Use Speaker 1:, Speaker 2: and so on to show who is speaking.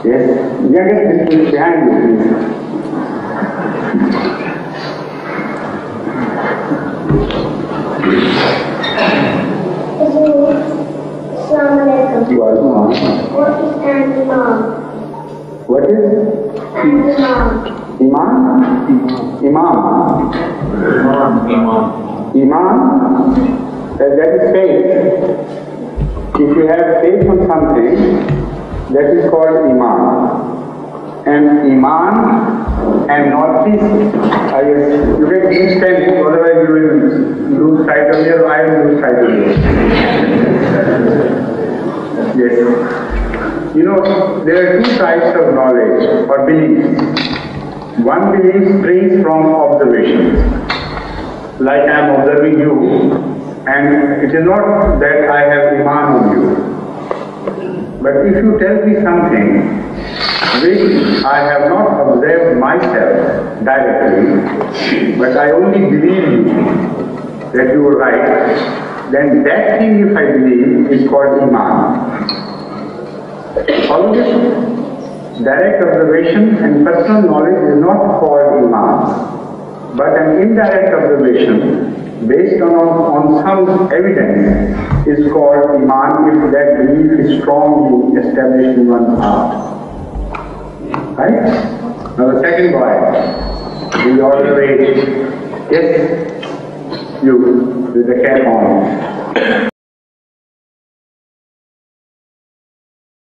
Speaker 1: Yes, youngest is behind you, please.
Speaker 2: What is an Imam?
Speaker 1: What is? Iman? Iman, that is faith. If you have faith on something, that is called Iman. And Iman and Northeast, you can use strength, otherwise you will lose sight of your, I will lose sight of you. Yes. You know, there are two types of knowledge or beliefs. One belief springs from observation. Like I am observing you, and it is not that I have Iman on you. But if you tell me something which I have not observed myself directly, but I only believe you that you are right, then that thing, if I believe, is called Iman. Follow this? Direct observation and personal knowledge is not called Iman, but an indirect observation based on some evidence is called Iman if that belief is strongly established in one's heart. Right? Now the second boy, the older age, yes, you with the cap on.